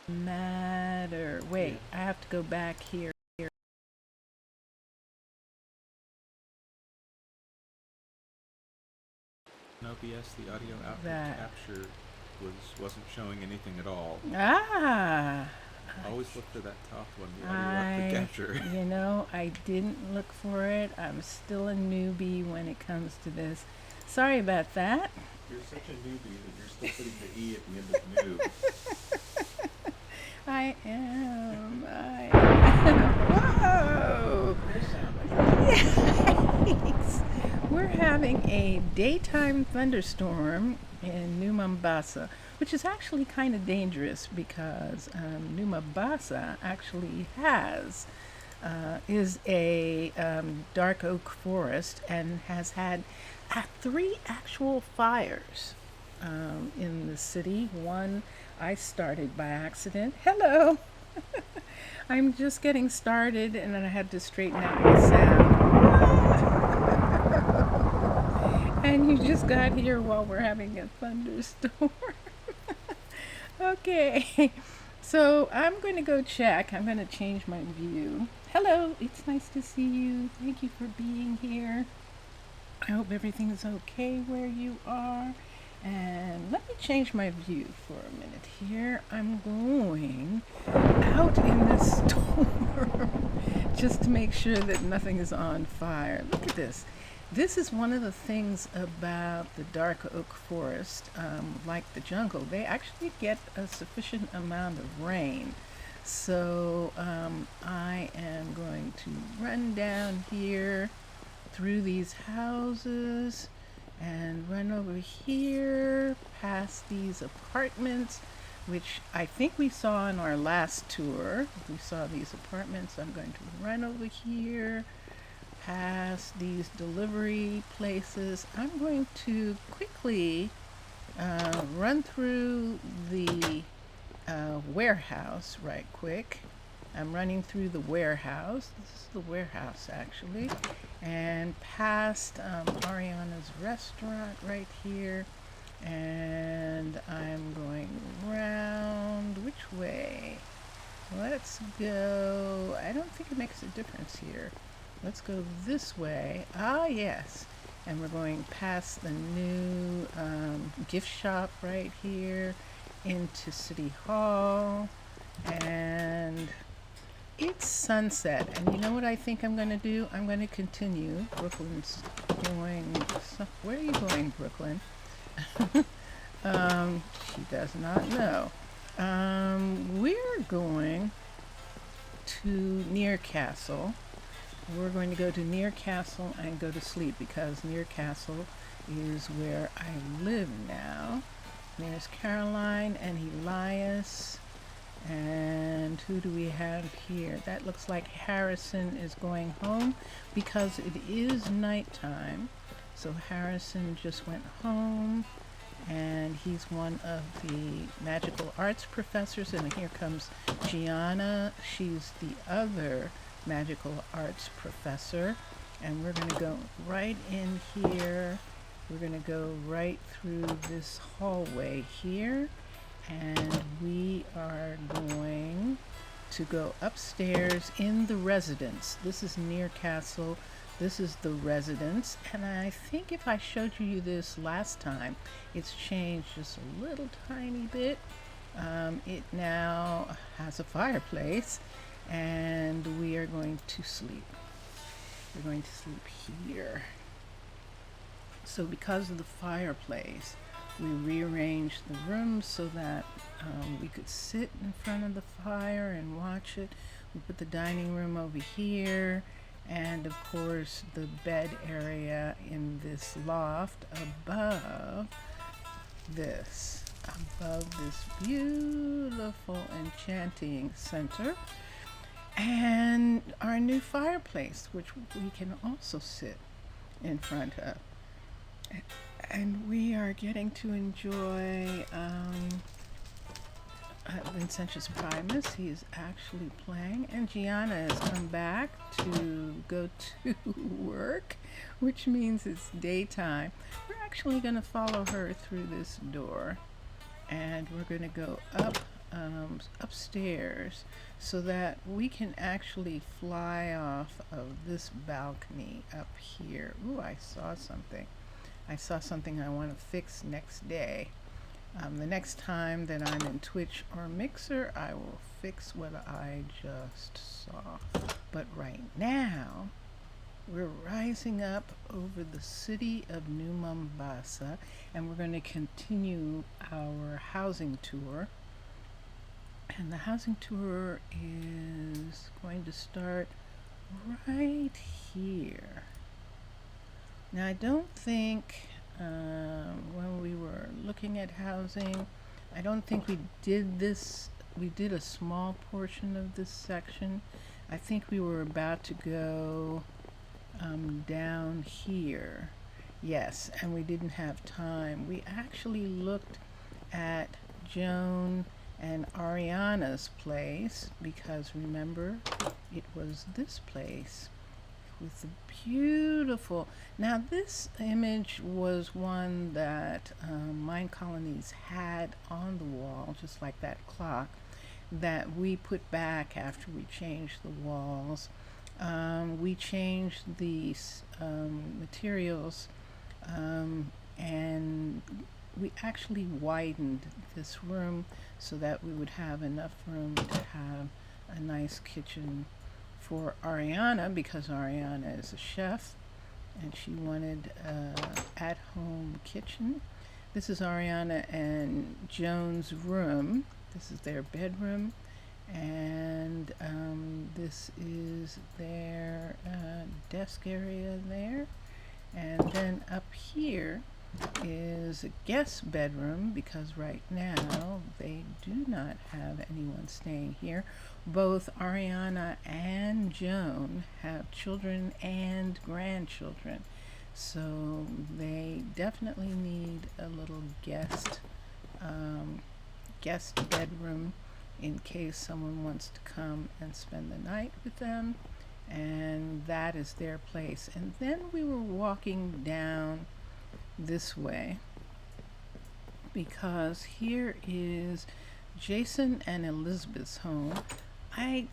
matter. Wait, I have to go back here. In OBS, the audio output That. capture wasn't showing anything at all. Ah, Always look for that top one, the audio output I, capture. I didn't look for it. I'm still a newbie when it comes to this. Sorry about that. You're such a newbie that you're still putting the E at the end of noob. I am. I am. Whoa! Yikes! We're having a daytime thunderstorm in New Mombasa, which is actually kind of dangerous because New Mombasa actually is a dark oak forest and has had 3 actual fires in the city. One I started by accident. Hello! I'm just getting started and then I had to straighten out my sound. And you just got here while we're having a thunderstorm. Okay, so I'm going to go check. I'm going to change my view. Hello, it's nice to see you. Thank you for being here. I hope everything is okay where you are. And let me change my view for a minute here. I'm going out in this storm just to make sure that nothing is on fire. Look at this. This is one of the things about the dark oak forest, like the jungle. They actually get a sufficient amount of rain. So I am going to run down here through these houses and run over here past these apartments, which I think we saw in our last tour. We saw these apartments. I'm going to run over here past these delivery places. I'm going to quickly run through the warehouse right quick. I'm running through the warehouse. This is the warehouse actually. And past Ariana's restaurant right here. And I'm going round. Which way? Let's go. I don't think it makes a difference here. Let's go this way. Ah, yes. And we're going past the new gift shop right here into City Hall. And it's sunset. And you know what I think I'm going to do? I'm going to continue. Brooklyn's going. Where are you going, Brooklyn? She does not know. We're going to Near Castle. We're going to go to Near Castle and go to sleep because Near Castle is where I live now. There's Caroline and Elias. And who do we have here? That looks like Harrison is going home because it is nighttime. So Harrison just went home and he's one of the magical arts professors. And here comes Gianna. She's the other magical arts professor. And we're going to go right in here. We're going to go right through this hallway here. And we are going to go upstairs in the residence. This is Near Castle. This is the residence. And I think if I showed you this last time, it's changed just a little tiny bit. It now has a fireplace and we are going to sleep. We're going to sleep here. So because of the fireplace, we rearranged the room so that we could sit in front of the fire and watch it. We put the dining room over here, and of course the bed area in this loft above this beautiful enchanting center, and our new fireplace, which we can also sit in front of. And we are getting to enjoy Vincentius Primus. He is actually playing. And Gianna has come back to go to work, which means it's daytime. We're actually going to follow her through this door. And we're going to go up upstairs so that we can actually fly off of this balcony up here. Ooh, I saw something. I saw something I want to fix next day. The next time that I'm in Twitch or Mixer, I will fix what I just saw. But right now, we're rising up over the city of New Mombasa, and we're going to continue our housing tour. And the housing tour is going to start right here. Now, I don't think when we were looking at housing, I don't think we did this. We did a small portion of this section. I think we were about to go down here. Yes, and we didn't have time. We actually looked at Joan and Ariana's place because remember, it was this place with the beautiful. Now, this image was one that Minecolonies had on the wall, just like that clock, that we put back after we changed the walls. We changed the materials and we actually widened this room so that we would have enough room to have a nice kitchen for Ariana, because Ariana is a chef and she wanted an at-home kitchen. This is Ariana and Joan's room. This is their bedroom, and this is their desk area there. And then up here is a guest bedroom, because right now they do not have anyone staying here. Both Ariana and Joan have children and grandchildren, so they definitely need a little guest bedroom in case someone wants to come and spend the night with them. And that is their place. And then we were walking down this way because here is Jason and Elizabeth's home. I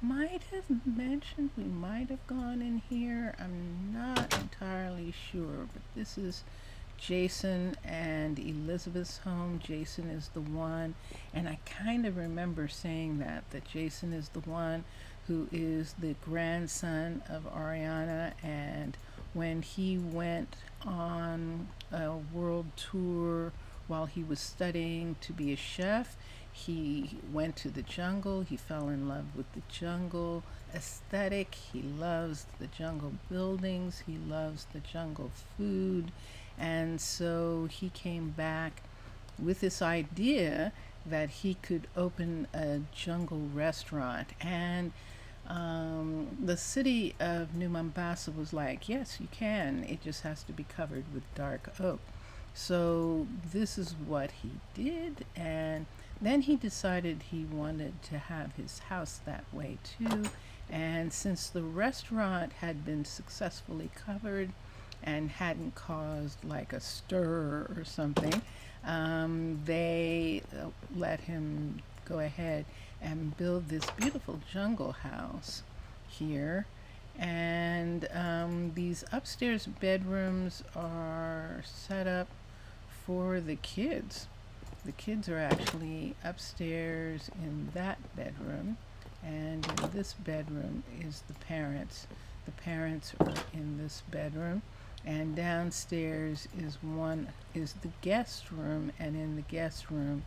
might have mentioned we might have gone in here. I'm not entirely sure, but this is Jason and Elizabeth's home. Jason is the one, and I kind of remember saying that Jason is the one who is the grandson of Ariana, and when he went on a world tour while he was studying to be a chef, he went to the jungle. He fell in love with the jungle aesthetic. He loves the jungle buildings. He loves the jungle food. And so he came back with this idea that he could open a jungle restaurant. And the city of New Mombasa was like, yes, you can. It just has to be covered with dark oak. So this is what he did. And then he decided he wanted to have his house that way too. And since the restaurant had been successfully covered and hadn't caused like a stir or something, they let him go ahead and build this beautiful jungle house here. And these upstairs bedrooms are set up for the kids. The kids are actually upstairs in that bedroom, and in this bedroom is the parents. The parents are in this bedroom, and downstairs is the guest room, and in the guest room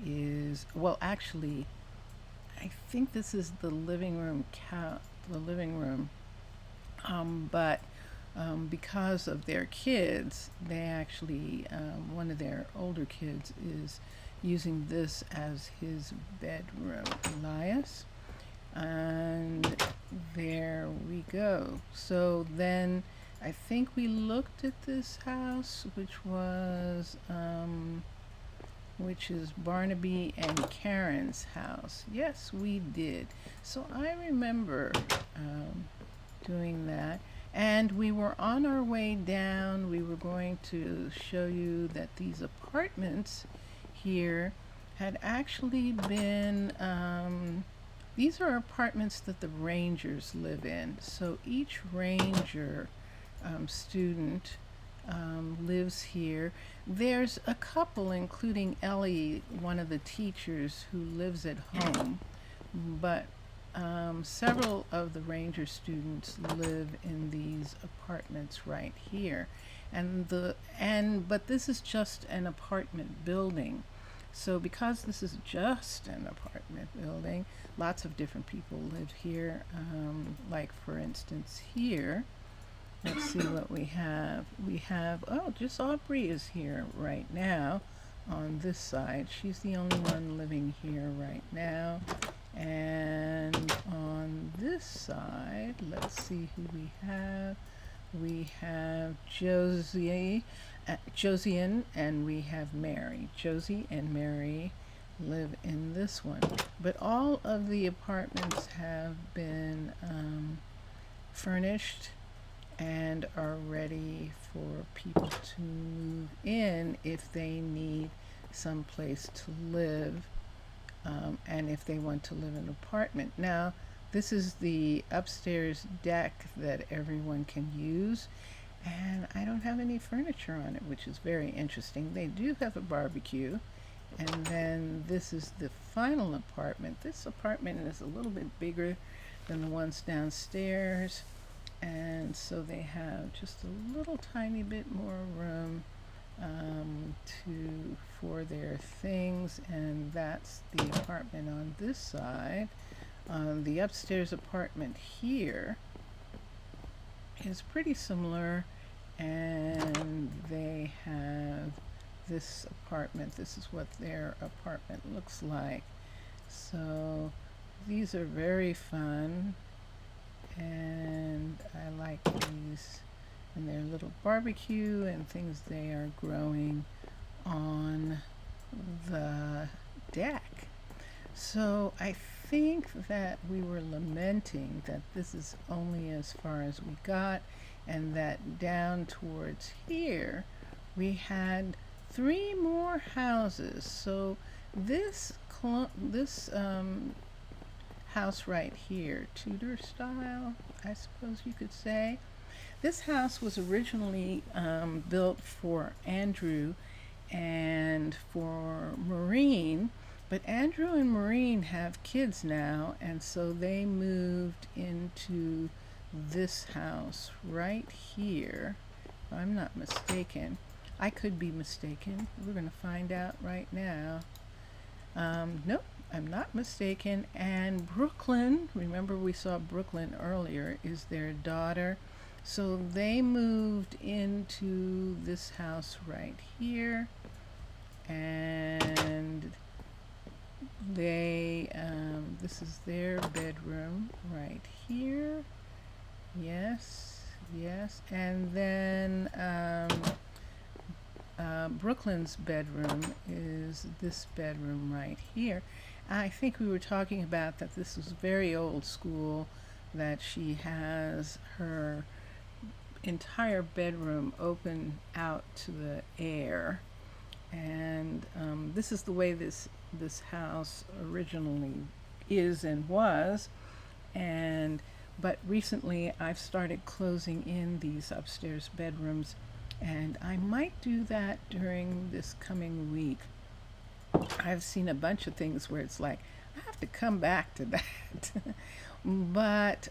is, well, actually, I think this is the living room. But because of their kids, they actually, one of their older kids is using this as his bedroom, Elias. And there we go. So then I think we looked at this house, which is Barnaby and Karen's house. Yes, we did. So I remember doing that. And we were on our way down. We were going to show you that these apartments here had actually been, these are apartments that the rangers live in. So each ranger student lives here. There's a couple, including Ellie, one of the teachers, who lives at home, but several of the ranger students live in these apartments right here. But this is just an apartment building. So because this is just an apartment building, lots of different people live here. Like for instance here, let's see what we have. We have, oh, just Aubrey is here right now on this side. She's the only one living here right now. And on this side, let's see who we have. We have Josiane, and we have Mary. Josie and Mary live in this one. But all of the apartments have been furnished and are ready for people to move in if they need some place to live, and if they want to live in an apartment. Now, this is the upstairs deck that everyone can use, and I don't have any furniture on it, which is very interesting. They do have a barbecue, and then this is the final apartment. This apartment is a little bit bigger than the ones downstairs, and so they have just a little tiny bit more room for their things, and that's the apartment on this side. The upstairs apartment here is pretty similar, and they have this apartment. This is what their apartment looks like. So these are very fun, and I like these and their little barbecue and things they are growing on the deck. So I think that we were lamenting that this is only as far as we got, and that down towards here we had 3 more houses. So this house right here, Tudor style, I suppose you could say. This house was originally built for Andrew and for Maureen, but Andrew and Maureen have kids now, and so they moved into this house right here, if I'm not mistaken. I could be mistaken. We're going to find out right now. Nope, I'm not mistaken. And Brooklyn, remember we saw Brooklyn earlier, is their daughter. So they moved into this house right here, and this is their bedroom right here. Yes, and then Brooklyn's bedroom is this bedroom right here. I think we were talking about that this was very old school, that she has her entire bedroom open out to the air, and this is the way this house originally is and was, but recently I've started closing in these upstairs bedrooms, and I might do that during this coming week. I've seen a bunch of things where it's like I have to come back to that. But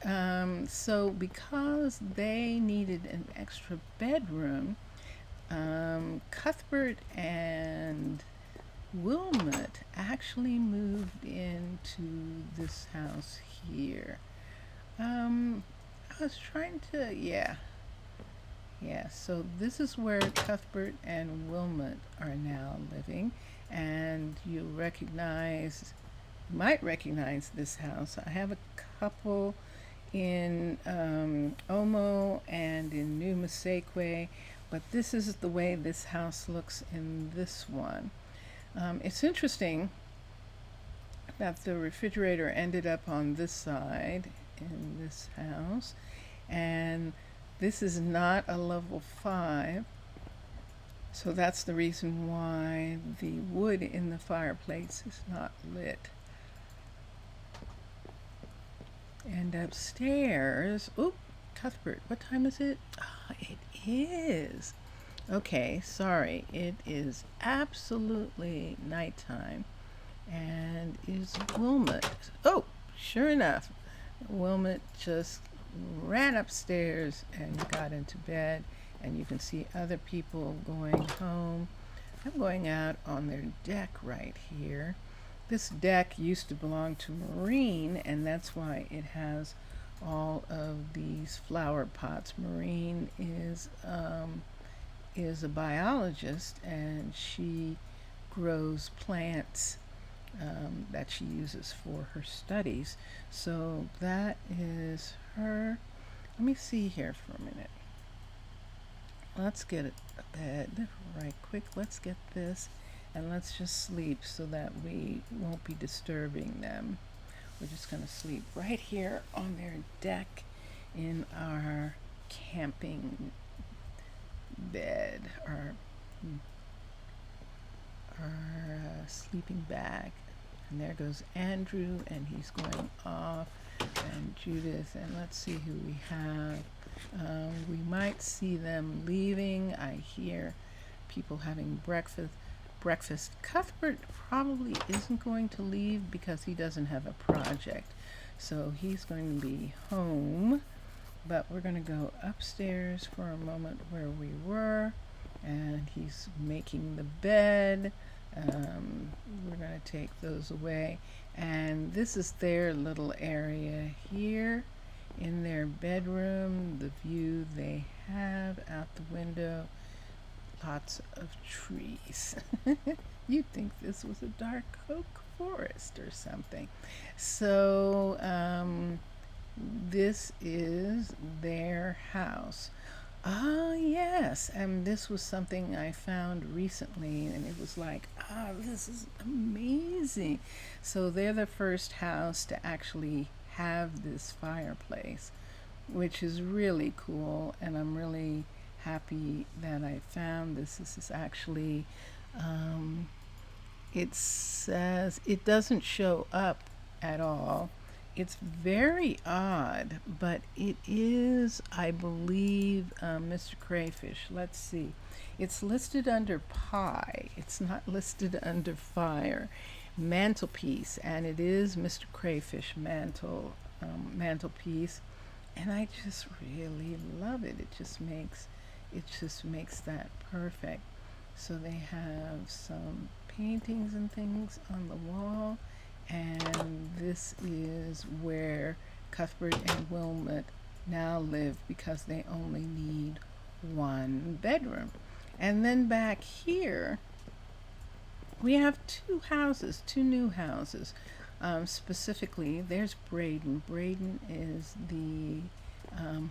so because they needed an extra bedroom, Cuthbert and Wilmot actually moved into this house here. I was trying to, yeah, so this is where Cuthbert and Wilmot are now living, and you might recognize this house. I have a couple in Omo and in New Masekwe, but this is the way this house looks in this one. It's interesting that the refrigerator ended up on this side in this house, and this is not a level 5. So that's the reason why the wood in the fireplace is not lit. And upstairs, oop, Cuthbert, what time is it? Ah, it is. Okay, sorry. It is absolutely nighttime. And is Wilmot. Oh, sure enough, Wilmot just ran upstairs and got into bed. And you can see other people going home. I'm going out on their deck right here. This deck used to belong to Maureen, and that's why it has all of these flower pots. Maureen is a biologist, and she grows plants that she uses for her studies. So that is her. Let me see here for a minute. Let's get a bed right quick. Let's get this and let's just sleep so that we won't be disturbing them. We're just going to sleep right here on their deck in our camping bed, our sleeping bag. And there goes Andrew, and he's going off, and Judith, and let's see who we have. We might see them leaving. I hear people having breakfast. Cuthbert probably isn't going to leave because he doesn't have a project, so he's going to be home. But we're going to go upstairs for a moment where we were, and he's making the bed. We're going to take those away, and this is their little area here in their bedroom. The view they have out the window, lots of trees. You'd think this was a dark oak forest or something. So this is their house. Ah, yes, and this was something I found recently, and it was like, this is amazing. So they're the first house to actually have this fireplace, which is really cool, and I'm really happy that I found this. This is actually, it says, it doesn't show up at all. It's very odd, but it is, I believe, Mr. Crayfish. Let's see. It's listed under pie. It's not listed under fire. Mantelpiece, and it is Mr. Crayfish mantelpiece, and I just really love it. It just makes that perfect. So they have some paintings and things on the wall. And this is where Cuthbert and Wilmot now live because they only need one bedroom. And then back here, we have two new houses. Specifically, there's Braden. Braden is the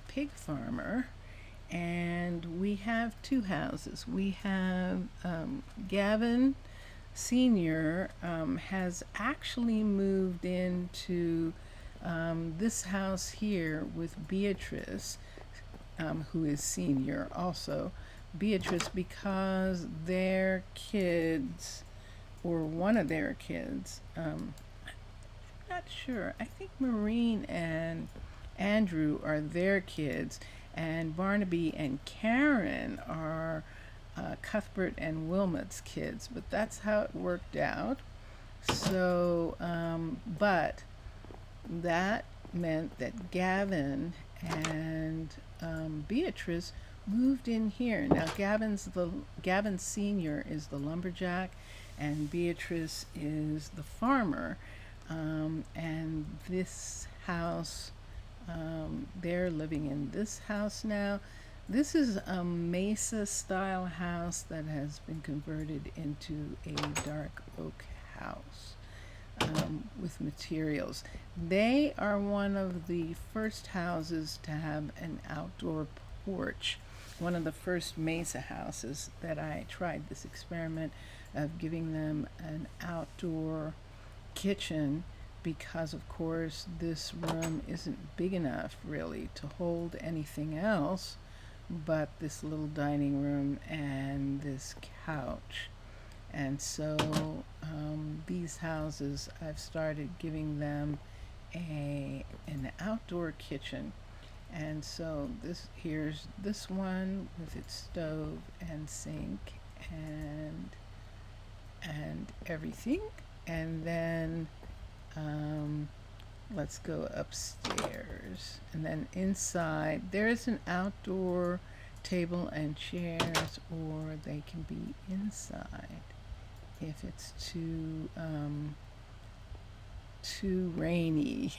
pig farmer. And we have two houses. We have Gavin Senior has actually moved into this house here with Beatrice, who is Senior also. Beatrice, because their kids, or one of their kids, I'm not sure. I think Maureen and Andrew are their kids, and Barnaby and Karen are Cuthbert and Wilmot's kids, but that's how it worked out. So, but that meant that Gavin and Beatrice moved in here. Now, Gavin Senior is the lumberjack, and Beatrice is the farmer. And this house, they're living in this house now. This is a Mesa style house that has been converted into a dark oak house with materials. They are one of the first houses to have an outdoor porch. One of the first Mesa houses that I tried this experiment of giving them an outdoor kitchen, because of course this room isn't big enough really to hold anything else but this little dining room and this couch. And so these houses, I've started giving them an outdoor kitchen. And so here's this one with its stove and sink and everything. And then let's go upstairs. And then inside there's an outdoor table and chairs, or they can be inside if it's too rainy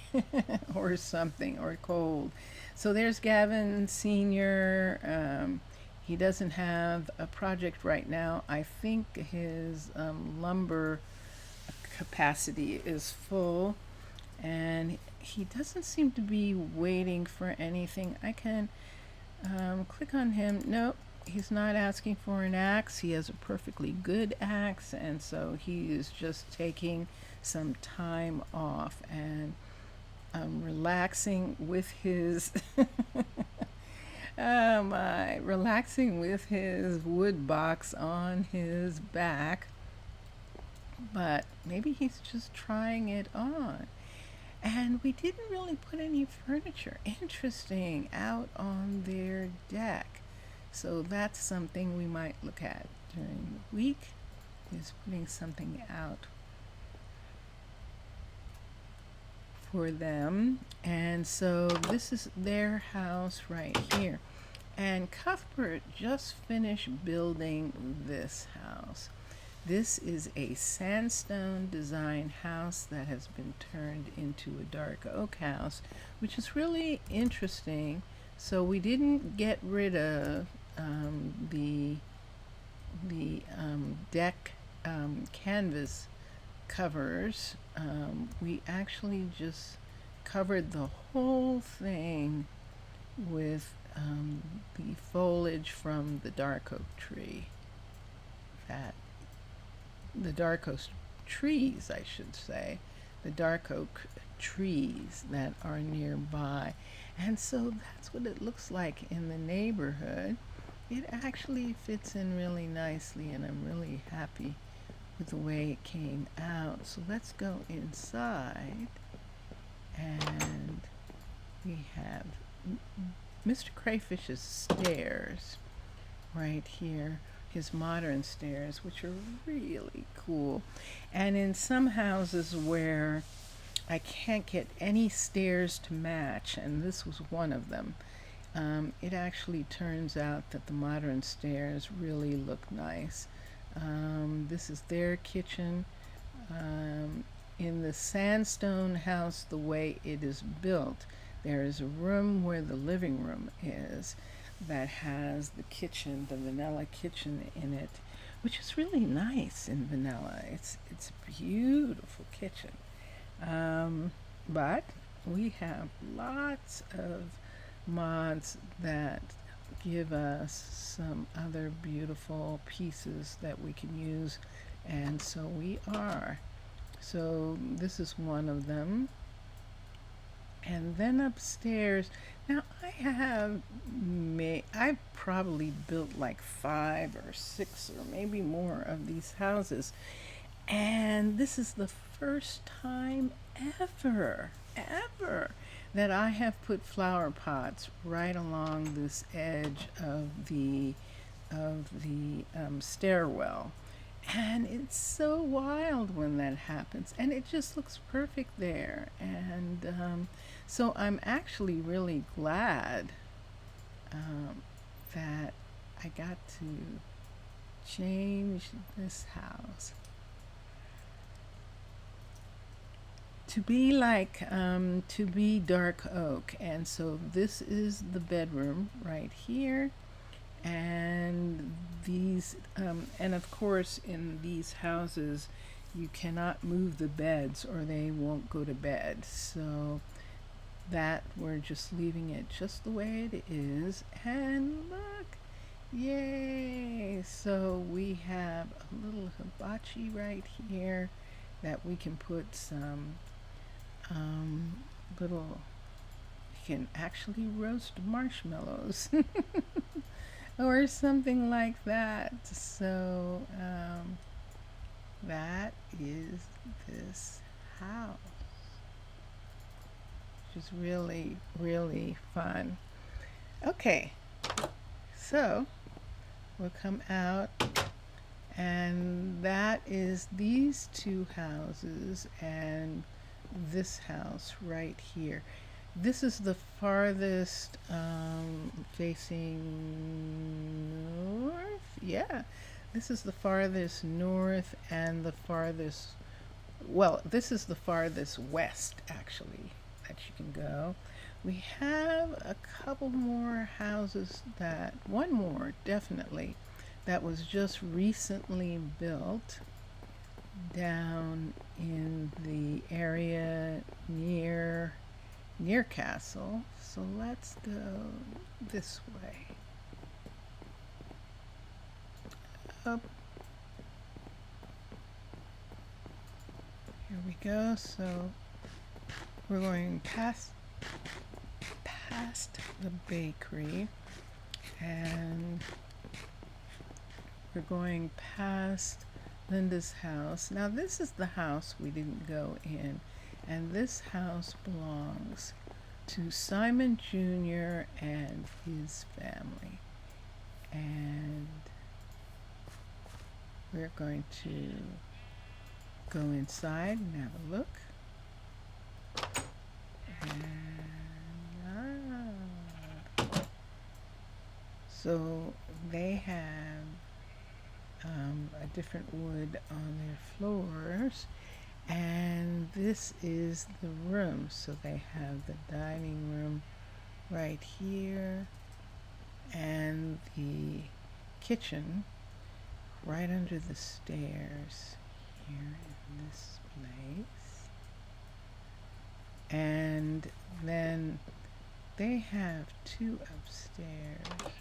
or something, or cold. So there's Gavin Senior. He doesn't have a project right now. I think his lumber capacity is full, and he doesn't seem to be waiting for anything. I can click on him. Nope, he's not asking for an axe. He has a perfectly good axe, and so he is just taking some time off and relaxing with his relaxing with his wood box on his back. But maybe he's just trying it on. And we didn't really put any furniture, interesting, out on their deck. So that's something we might look at during the week, is putting something out for them. And so this is their house right here. And Cuthbert just finished building this house. This is a sandstone design house that has been turned into a dark oak house, which is really interesting. So we didn't get rid of the deck canvas covers. We actually just covered the whole thing with the foliage from the dark oak tree. The dark oak trees, I should say, the dark oak trees that are nearby. And so that's what it looks like in the neighborhood. It actually fits in really nicely, and I'm really happy with the way it came out. So let's go inside, and we have Mr. Crayfish's stairs right here, his modern stairs, which are really cool. And in some houses where I can't get any stairs to match, and this was one of them, it actually turns out that the modern stairs really look nice. This is their kitchen. In the sandstone house, the way it is built, there is a room where the living room is that has the kitchen, the vanilla kitchen in it, which is really nice in vanilla. It's a beautiful kitchen. But we have lots of mods that give us some other beautiful pieces that we can use, and so we are. So this is one of them. And then upstairs, now I've probably built like 5 or 6 or maybe more of these houses, and this is the first time ever that I have put flower pots right along this edge of the stairwell. And it's so wild when that happens, and it just looks perfect there. And so I'm actually really glad that I got to change this house to be to be dark oak. And so this is the bedroom right here. And these, and of course, in these houses, you cannot move the beds or they won't go to bed. So that we're just leaving it just the way it is. And look, yay! So we have a little hibachi right here that we can put some you can actually roast marshmallows. or something like that. So that is this house, which is really, really fun. Okay, so we'll come out, and that is these two houses and this house right here. This is the farthest facing north. Yeah, this is the farthest north and the farthest, well, this is the farthest west actually that you can go. We have a couple more houses, that one more definitely, that was just recently built down in the area near Castle. So let's go this way. Up. Here we go. So we're going past the bakery, and we're going past Linda's house. Now this is the house we didn't go in, and this house belongs to Simon Jr. and his family. And we're going to go inside and have a look. So they have a different wood on their floors, and this is the room. So they have the dining room right here and the kitchen right under the stairs here in this place. And then they have two upstairs.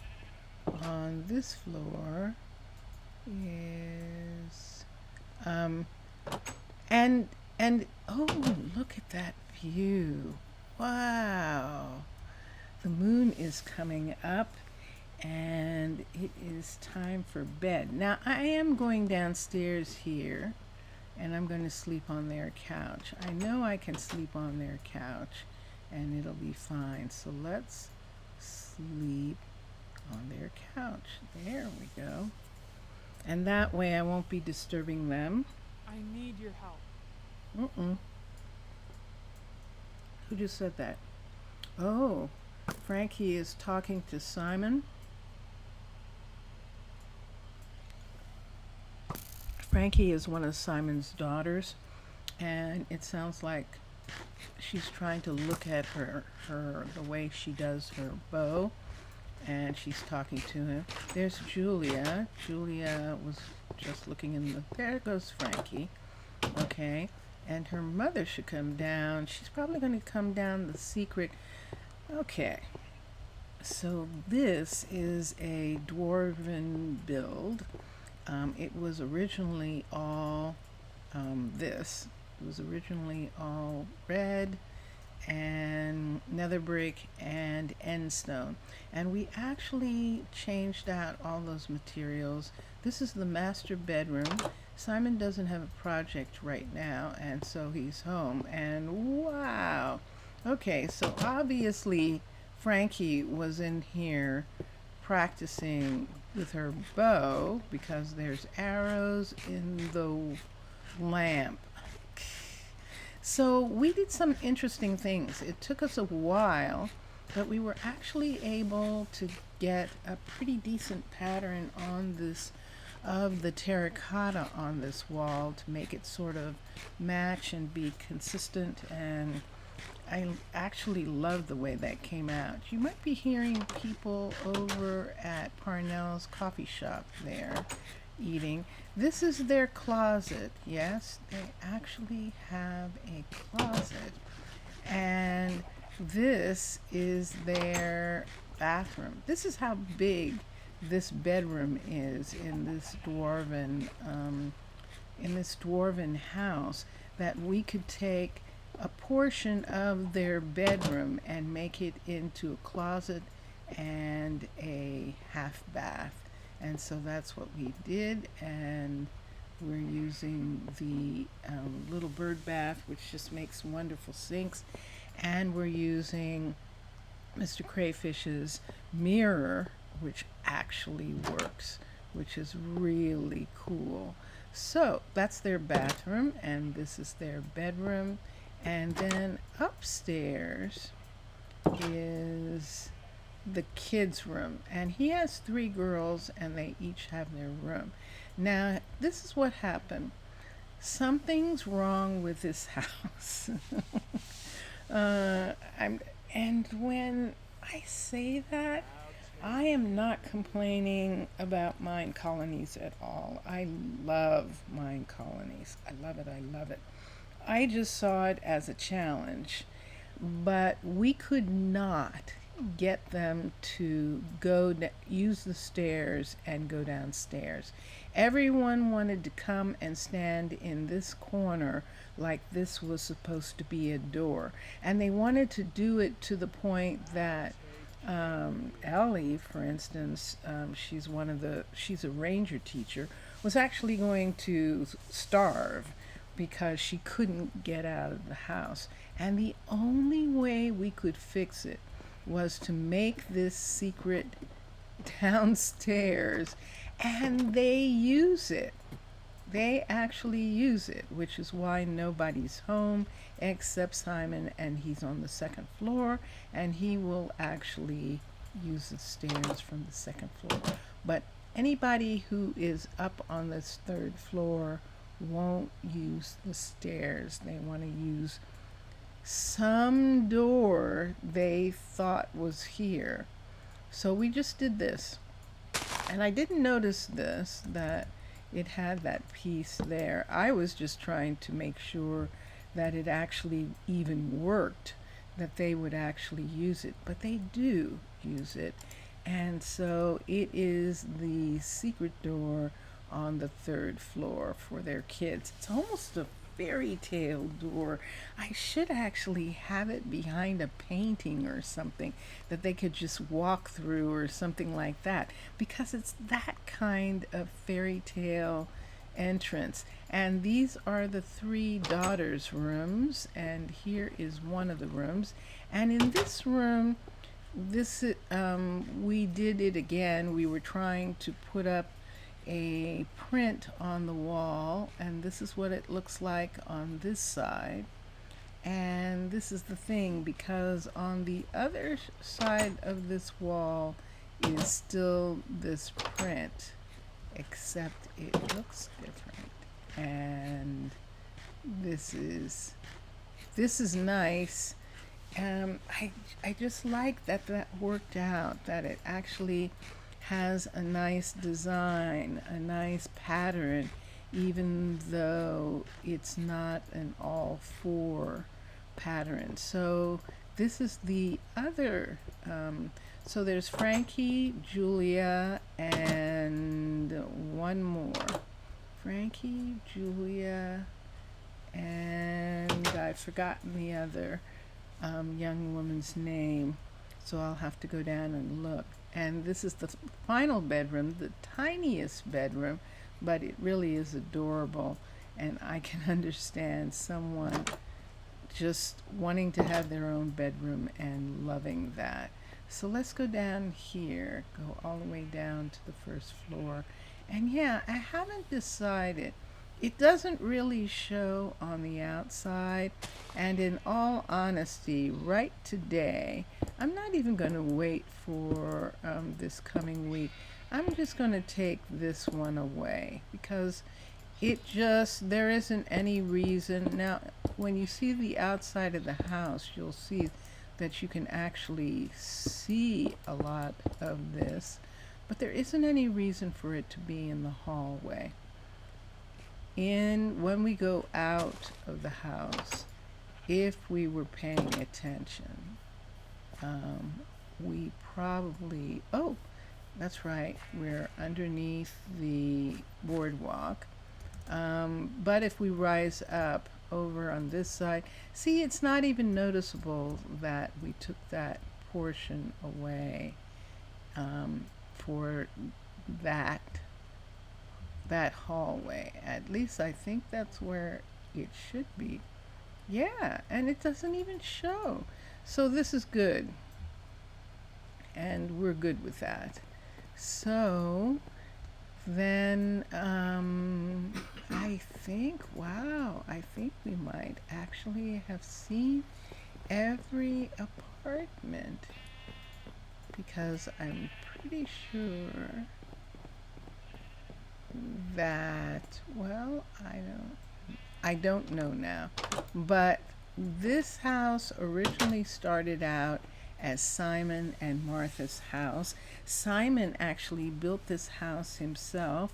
On this floor is and oh, look at that view. Wow. The moon is coming up and it is time for bed. Now I am going downstairs here and I'm going to sleep on their couch. I know I can sleep on their couch and it'll be fine. So let's sleep on their couch. There we go. And that way I won't be disturbing them. I need your help. Who just said that? Oh, Frankie is talking to Simon. Frankie is one of Simon's daughters, and it sounds like she's trying to look at her the way she does her bow, and she's talking to him. There's Julia. Julia was just looking in the, there goes Frankie. Okay, and her mother should come down. She's probably going to come down the secret. Okay, so this is a dwarven build. It was originally all this. It was originally all red and nether brick and end stone, and we actually changed out all those materials. This is the master bedroom. Simon doesn't have a project right now, and so he's home. And wow, okay, so obviously Frankie was in here practicing with her bow because there's arrows in the lamp. So we did some interesting things. It took us a while, but we were actually able to get a pretty decent pattern on this, of the terracotta on this wall, to make it sort of match and be consistent, and I actually love the way that came out. You might be hearing people over at Parnell's coffee shop there eating. This is their closet. Yes, they actually have a closet. And this is their bathroom. This is how big this bedroom is in this dwarven house, that we could take a portion of their bedroom and make it into a closet and a house. half bath. And so that's what we did. And we're using the little bird bath, which just makes wonderful sinks. And we're using Mr. Crayfish's mirror, which actually works, which is really cool. So that's their bathroom, and this is their bedroom. And then upstairs is the kids' room. And he has 3 girls, and they each have their room. Now, this is what happened. Something's wrong with this house. And when I say that, I am not complaining about Minecolonies at all. I love Minecolonies. I love it. I love it. I just saw it as a challenge, but we could not get them to use the stairs and go downstairs. Everyone wanted to come and stand in this corner like this was supposed to be a door, and they wanted to do it to the point that Ellie, for instance, she's a ranger teacher, was actually going to starve because she couldn't get out of the house. And the only way we could fix it was to make this secret downstairs, and they use it. They actually use it, which is why nobody's home except Simon, and he's on the 2nd floor, and he will actually use the stairs from the 2nd floor. But anybody who is up on this 3rd floor won't use the stairs. They want to use some door they thought was here. So we just did this. And I didn't notice this, that it had that piece there. I was just trying to make sure that it actually even worked, that they would actually use it. But they do use it. And so it is the secret door on the 3rd floor for their kids. It's almost a fairy tale door. I should actually have it behind a painting or something that they could just walk through or something like that, because it's that kind of fairy tale entrance. And these are the 3 daughters' rooms, and here is one of the rooms. And in this room, we did it again. We were trying to put up a print on the wall, and this is what it looks like on this side. And this is the thing, because on the other side of this wall is still this print, except it looks different. And this is nice. I just like that worked out, that it actually has a nice design, a nice pattern, even though it's not an all 4 pattern. So this is the other, so there's Frankie, Julia, and one more. Frankie, Julia, and I've forgotten the other young woman's name, so I'll have to go down and look. And this is the final bedroom, the tiniest bedroom, but it really is adorable. And I can understand someone just wanting to have their own bedroom and loving that. So let's go down here, go all the way down to the 1st floor. And yeah, I haven't decided. It doesn't really show on the outside. And in all honesty, right today, I'm not even going to wait for this coming week. I'm just going to take this one away, because there isn't any reason. Now, when you see the outside of the house, you'll see that you can actually see a lot of this, but there isn't any reason for it to be in the hallway. When we go out of the house, if we were paying attention, we probably, oh, that's right, we're underneath the boardwalk. But if we rise up over on this side, see, it's not even noticeable that we took that portion away for that hallway. At least I think that's where it should be. Yeah, and it doesn't even show. So this is good. And we're good with that. So then I think, wow, I think we might actually have seen every apartment because I'm pretty sure that, well, I don't know now, but this house originally started out as Simon and Martha's house. Simon actually built this house himself.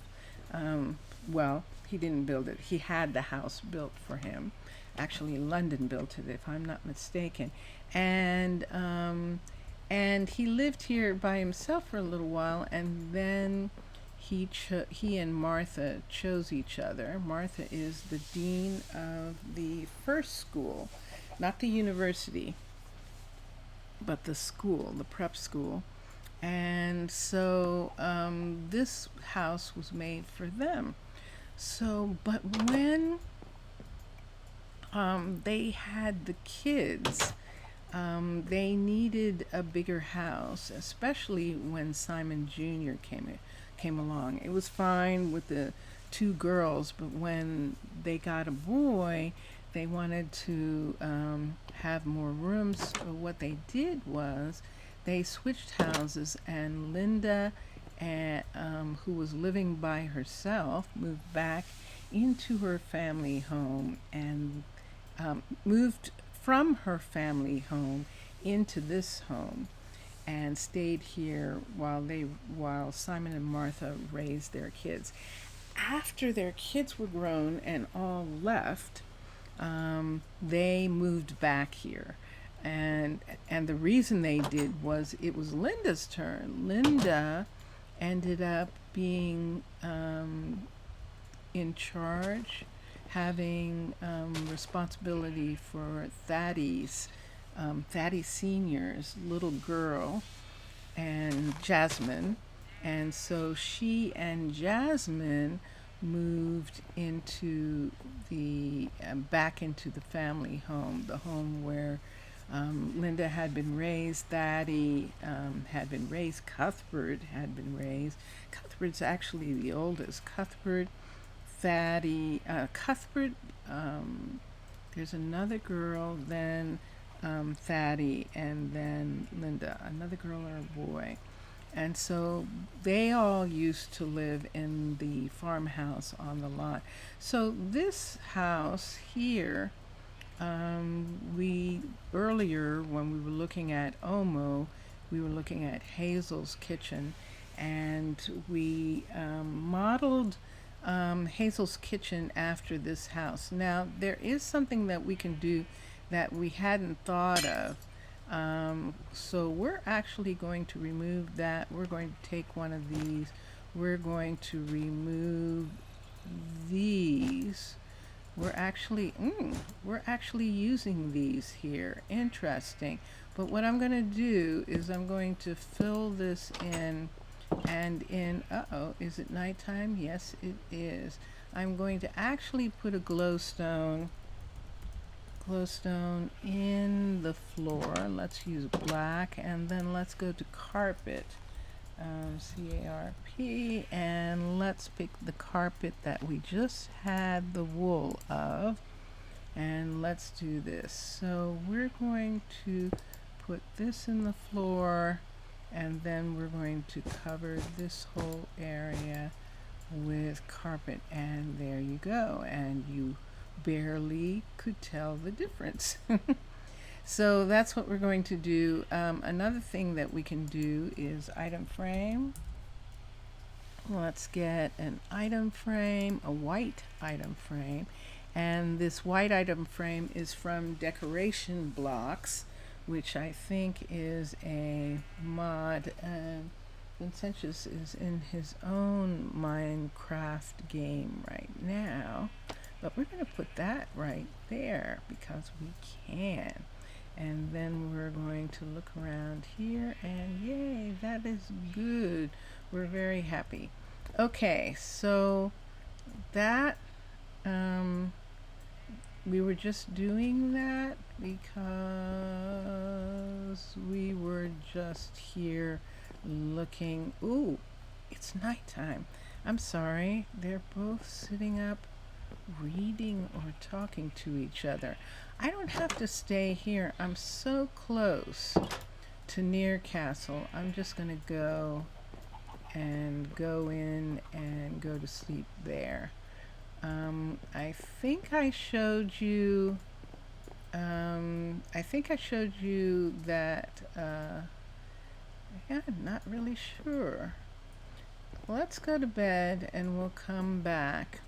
Well, he didn't build it. He had the house built for him. Actually, London built it, if I'm not mistaken. And he lived here by himself for a little while, and then he and Martha chose each other. Martha is the dean of the first school, not the university, but the school, the prep school. And so this house was made for them. So, but when they had the kids, they needed a bigger house, especially when Simon Jr. came along. It was fine with the two girls, but when they got a boy, they wanted to have more rooms. So what they did was they switched houses, and Linda, who was living by herself, moved back into her family home and moved from her family home into this home and stayed here while Simon and Martha raised their kids. After their kids were grown and all left, they moved back here. And the reason they did was it was Linda's turn. Linda ended up being in charge, having responsibility for Thaddeus Senior's little girl and Jasmine. And so she and Jasmine moved into the back into the family home, the home where Linda had been raised, Thaddy had been raised, Cuthbert had been raised. Cuthbert's actually the oldest. Cuthbert, Thaddy, Cuthbert, there's another girl, then Thaddy, and then Linda, another girl or a boy. And so they all used to live in the farmhouse on the lot. So this house here, we earlier when we were looking at Omo, we were looking at Hazel's kitchen, and we modeled Hazel's kitchen after this house. Now there is something that we can do that we hadn't thought of. So we're actually going to remove that. We're going to take one of these. We're going to remove these. We're actually using these here. Interesting. But what I'm going to do is I'm going to fill this in, and in, is it nighttime? Yes, it is. I'm going to actually put a glowstone in the floor. Let's use black, and then let's go to carpet, CARP, and let's pick the carpet that we just had the wool of, and let's do this. So we're going to put this in the floor, and then we're going to cover this whole area with carpet, and there you go, and you barely could tell the difference. So that's what we're going to do. Another thing that we can do is item frame. Let's get an item frame, a white item frame, and this white item frame is from Decoration Blocks, which I think is a mod. Vincentius is in his own Minecraft game right now. But we're going to put that right there because we can. And then we're going to look around here, and yay, that is good. We're very happy. Okay, so that we were just doing that because we were just here looking. Ooh, it's nighttime. I'm sorry. They're both sitting up reading or talking to each other. I don't have to stay here. I'm so close to Near Castle. I'm just going to go in and go to sleep there. I think I showed you. I think I showed you that. Yeah, I'm not really sure. Let's go to bed and we'll come back.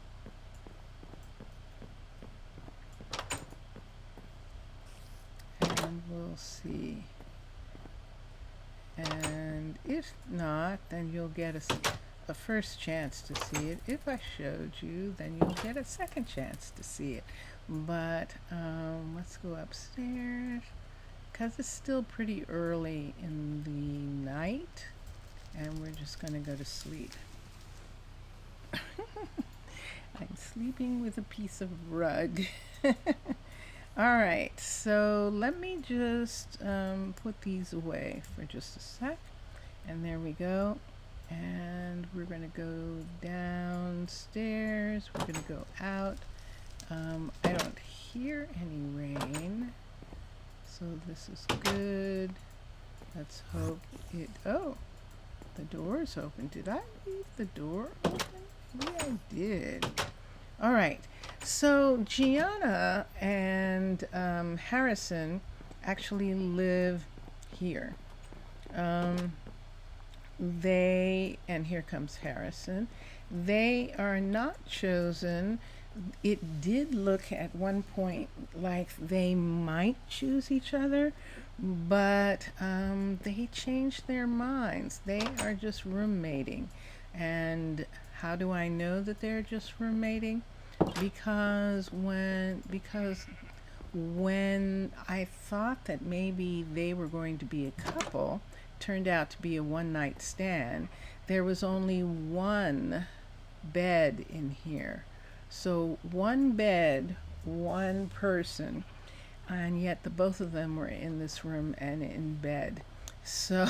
And we'll see. And if not, then you'll get a first chance to see it. If I showed you, then you'll get a second chance to see it. But let's go upstairs because it's still pretty early in the night and we're just going to go to sleep. I'm sleeping with a piece of rug. All right, so let me just put these away for just a sec. And there we go. And we're going to go downstairs. We're going to go out. I don't hear any rain, so this is good. Let's hope it... Oh, the door is open. Did I leave the door open? Maybe I did. All right. So Gianna and Harrison actually live here. And here comes Harrison. They are not chosen. It did look at one point like they might choose each other, but they changed their minds. They are just roommating. And how do I know that they're just roommating? Because when I thought that maybe they were going to be a couple, turned out to be a one-night stand. There was only one bed in here. So one bed, one person, and yet the both of them were in this room and in bed. So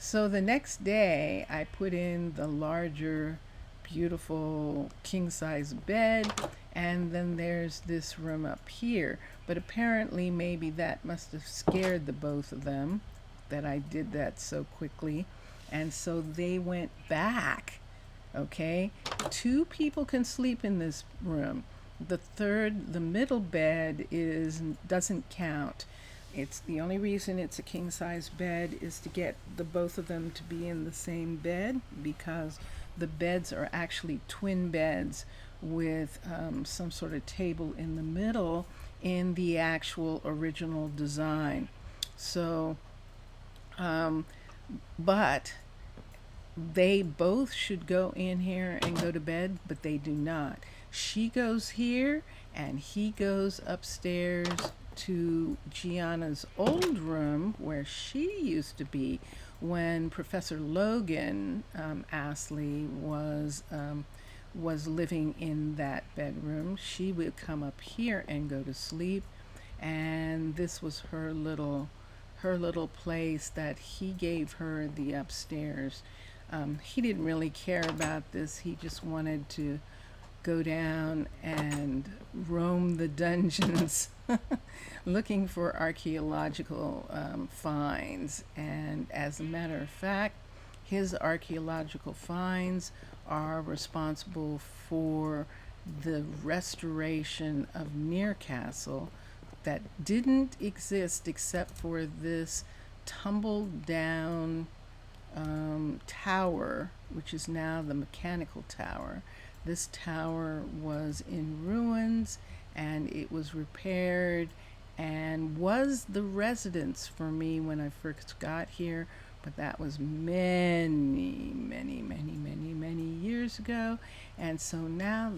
the next day I put in the larger, beautiful king-size bed, and then there's this room up here. But apparently maybe that must have scared the both of them that I did that so quickly, and so they went back. Okay, 2 people can sleep in this room. The middle bed doesn't count. It's the only reason it's a king-size bed is to get the both of them to be in the same bed, because the beds are actually twin beds with some sort of table in the middle in the actual original design. So, but they both should go in here and go to bed, but they do not. She goes here and he goes upstairs to Gianna's old room where she used to be when Professor Logan Astley was living in that bedroom. She would come up here and go to sleep, and this was her little place that he gave her, the upstairs. He didn't really care about this. He just wanted to go down and roam the dungeons looking for archaeological finds. And as a matter of fact, his archaeological finds are responsible for the restoration of Near Castle that didn't exist except for this tumbled down tower, which is now the mechanical tower. This tower was in ruins and it was repaired and was the residence for me when I first got here, but that was many years ago. And so now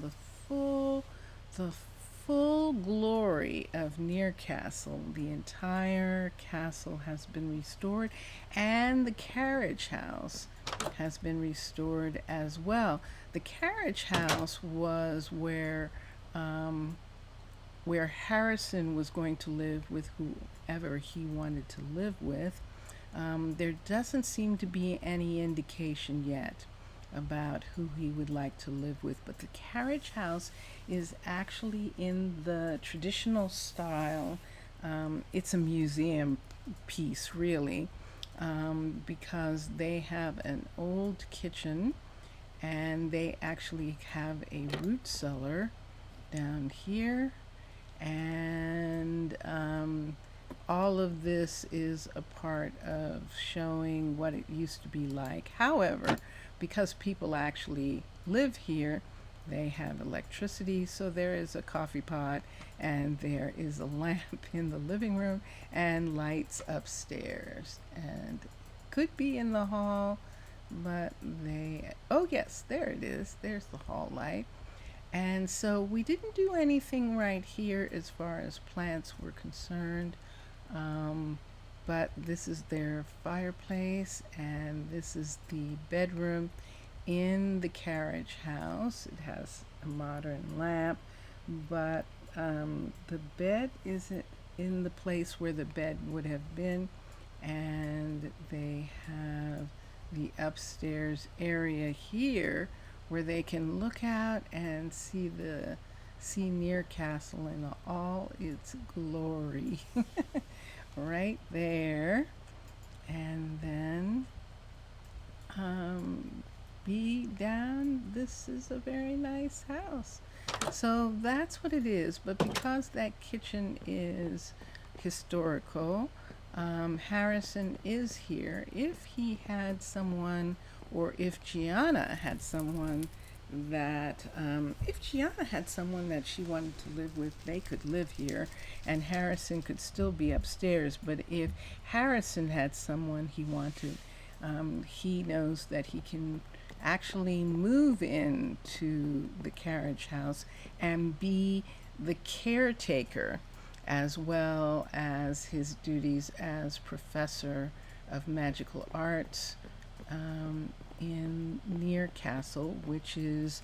the full glory of Near Castle. The entire castle has been restored, and the carriage house has been restored as well. The carriage house was where Harrison was going to live with whoever he wanted to live with. There doesn't seem to be any indication yet about who he would like to live with, but the carriage house is actually in the traditional style. It's a museum piece, really, because they have an old kitchen and they actually have a root cellar down here, and all of this is a part of showing what it used to be like. However, because people actually live here, they have electricity, so there is a coffee pot and there is a lamp in the living room and lights upstairs, and could be in the hall, but oh yes, there it is, there's the hall light. And so we didn't do anything right here as far as plants were concerned, but this is their fireplace, and this is the bedroom in the carriage house. It has a modern lamp, but the bed isn't in the place where the bed would have been, and they have the upstairs area here where they can look out and see Near Castle in all its glory right there. And then be down, this is a very nice house. So that's what it is. But because that kitchen is historical, Harrison is here. If he had someone, or if Gianna had someone that she wanted to live with, they could live here and Harrison could still be upstairs. But if Harrison had someone he wanted, he knows that he can actually move into the carriage house and be the caretaker, as well as his duties as professor of magical arts in Near Castle, which is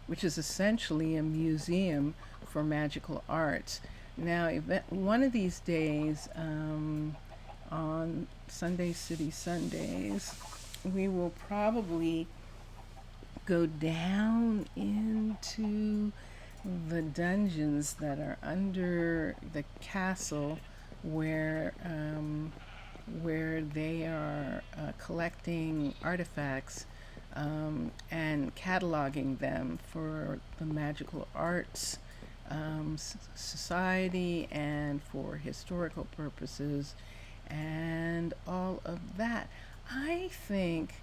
essentially a museum for magical arts. Now, one of these days, on Sunday City Sundays, we will probably go down into the dungeons that are under the castle, where they are collecting artifacts and cataloging them for the Magical Arts Society and for historical purposes and all of that. I think,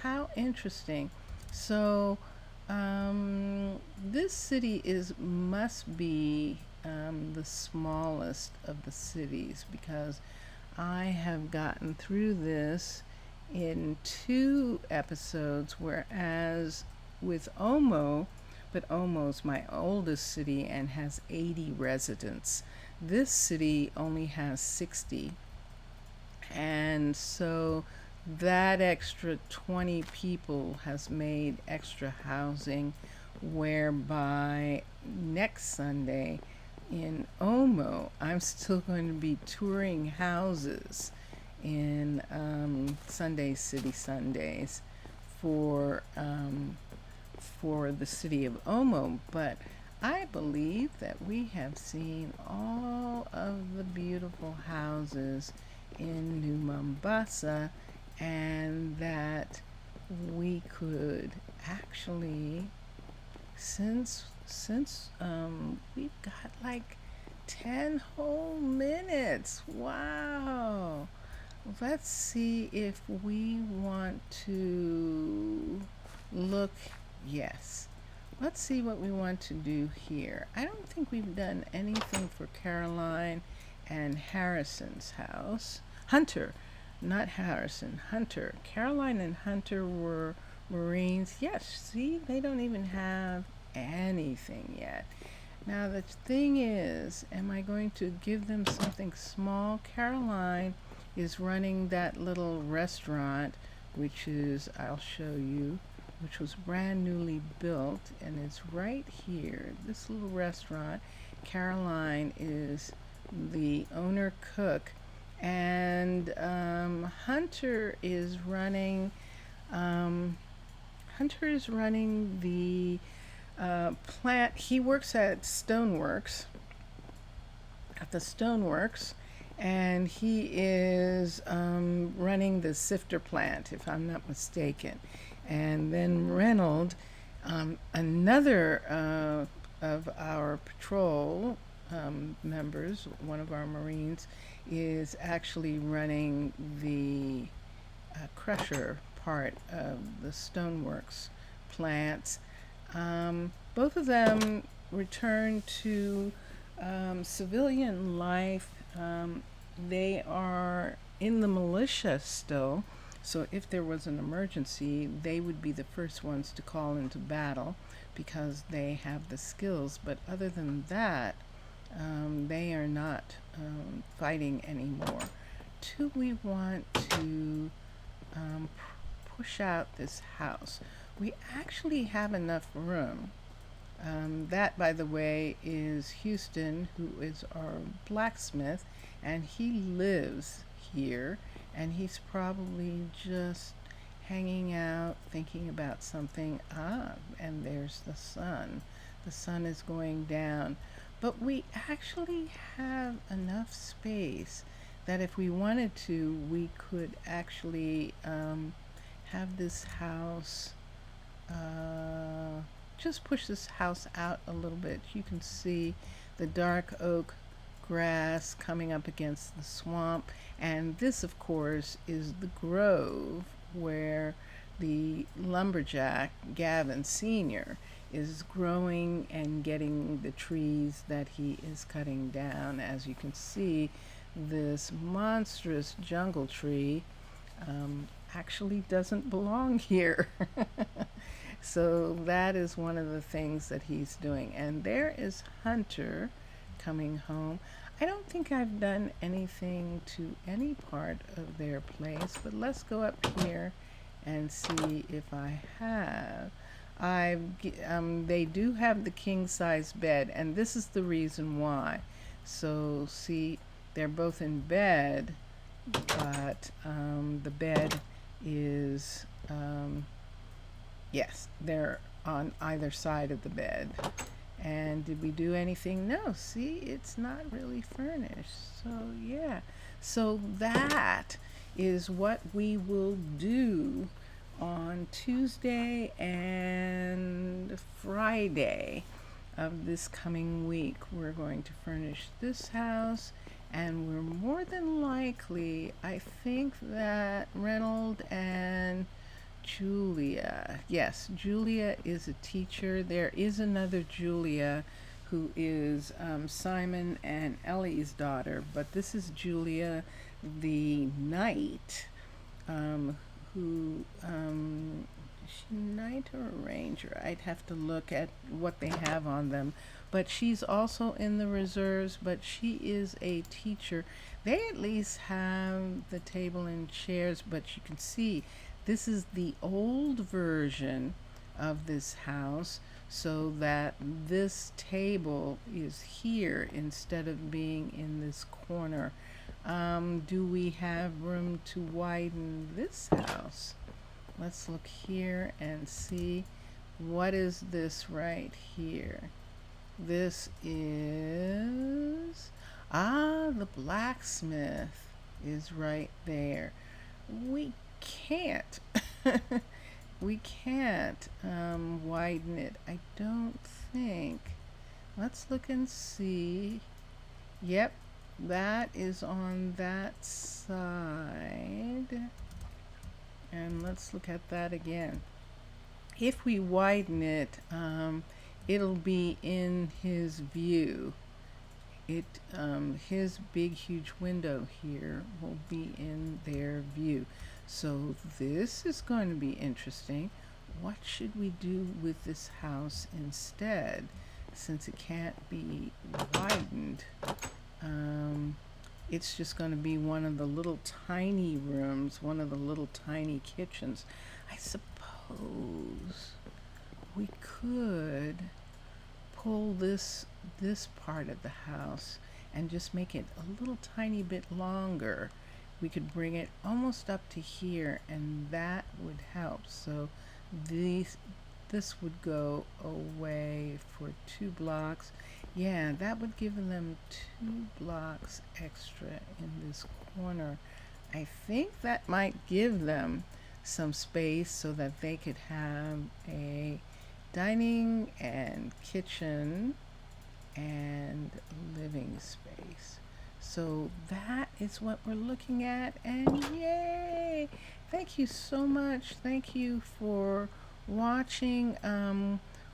how interesting. So this city must be the smallest of the cities, because I have gotten through this in 2 episodes, whereas with Omo, but Omo's my oldest city and has 80 residents. This city only has 60. And so that extra 20 people has made extra housing, whereby next Sunday in Omo, I'm still going to be touring houses in Sunday City Sundays for the city of Omo. But I believe that we have seen all of the beautiful houses in New Mombasa, and that we could actually, since we've got like 10 whole minutes. Wow. Let's see if we want to look. Yes. Let's see what we want to do here. I don't think we've done anything for Caroline and Harrison's house. Hunter, not Harrison, Hunter. Caroline and Hunter were Marines. Yes, see, they don't even have anything yet. Now the thing is, am I going to give them something small? Caroline is running that little restaurant, which is, I'll show you, which was brand newly built, and it's right here, this little restaurant. Caroline is the owner cook, and Hunter is running the plant. He works at Stoneworks, at the Stoneworks, and he is running the sifter plant, if I'm not mistaken. And then Reynold, another of our patrol members, one of our Marines, is actually running the crusher part of the Stoneworks plants. Both of them returned to civilian life. They are in the militia still, so if there was an emergency, they would be the first ones to call into battle because they have the skills. But other than that, they are not fighting anymore. Do we want to push out this house? We actually have enough room. That, by the way, is Houston, who is our blacksmith, and he lives here, and he's probably just hanging out, thinking about something. And there's the sun. The sun is going down. But we actually have enough space that if we wanted to, we could actually have this house, just push this house out a little bit. You can see the dark oak grass coming up against the swamp, and this of course is the grove where the lumberjack Gavin Sr. is growing and getting the trees that he is cutting down. As you can see, this monstrous jungle tree actually doesn't belong here. So that is one of the things that he's doing. And there is Hunter coming home. I don't think I've done anything to any part of their place, but let's go up here and see if I have. They do have the king size bed, and this is the reason why. So see, they're both in bed, but the bed is, yes, they're on either side of the bed. And did we do anything? No, see, it's not really furnished. So yeah, so that is what we will do on Tuesday and Friday of this coming week. We're going to furnish this house, and we're more than likely, I think that Reynold and Julia, yes, Julia is a teacher. There is another Julia who is Simon and Ellie's daughter, but this is Julia the knight, who is she knight or ranger? I'd have to look at what they have on them, but she's also in the reserves, but she is a teacher. They at least have the table and chairs, but you can see this is the old version of this house, so that this table is here instead of being in this corner. Do we have room to widen this house? Let's look here and see. What is this right here? This is, the blacksmith is right there. We can't we can't widen it, I don't think. Let's look and see. Yep, that is on that side, and let's look at that again. If we widen it, it'll be in his view. His big huge window here will be in their view. So this is going to be interesting. what should we do with this house instead, since it can't be widened? It's just going to be one of the little tiny rooms, one of the little tiny kitchens. I suppose we could pull this part of the house and just make it a little tiny bit longer. We could bring it almost up to here, and that would help. So this would go away for 2 blocks. Yeah, that would give them 2 blocks extra in this corner. I think that might give them some space so that they could have a dining and kitchen and living space. So that is what we're looking at, and yay! Thank you so much. Thank you for watching.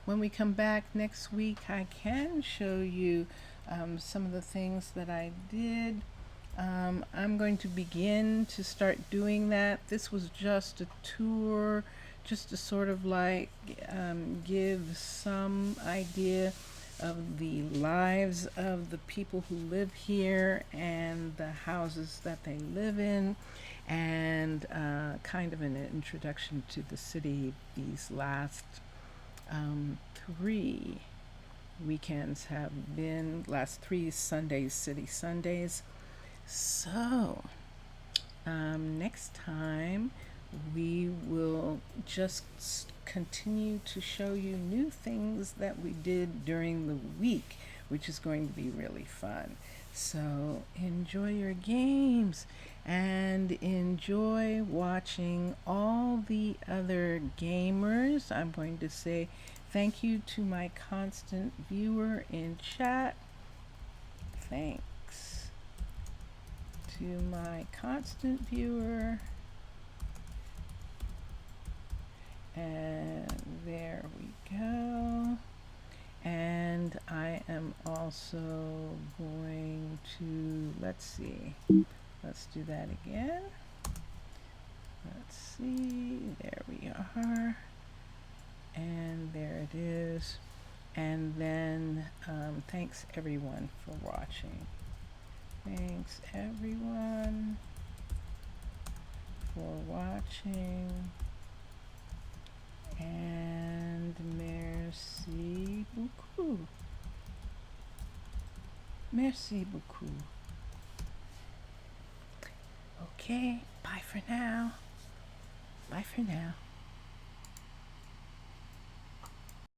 When we come back next week, I can show you some of the things that I did. I'm going to begin to start doing that. This was just a tour, just to sort of like give some idea of the lives of the people who live here and the houses that they live in, and kind of an introduction to the city. These last 3 weekends have been, last 3 Sundays, City Sundays. So next time we will just continue to show you new things that we did during the week, which is going to be really fun. So enjoy your games and enjoy watching all the other gamers. I'm going to say thank you to my constant viewer in chat. Thanks to my constant viewer. And there we go. And I am also going to, let's see, let's do that again. Let's see, there we are. And there it is. And then thanks everyone for watching. Thanks everyone for watching. And merci beaucoup. Merci beaucoup. Okay, bye for now. Bye for now.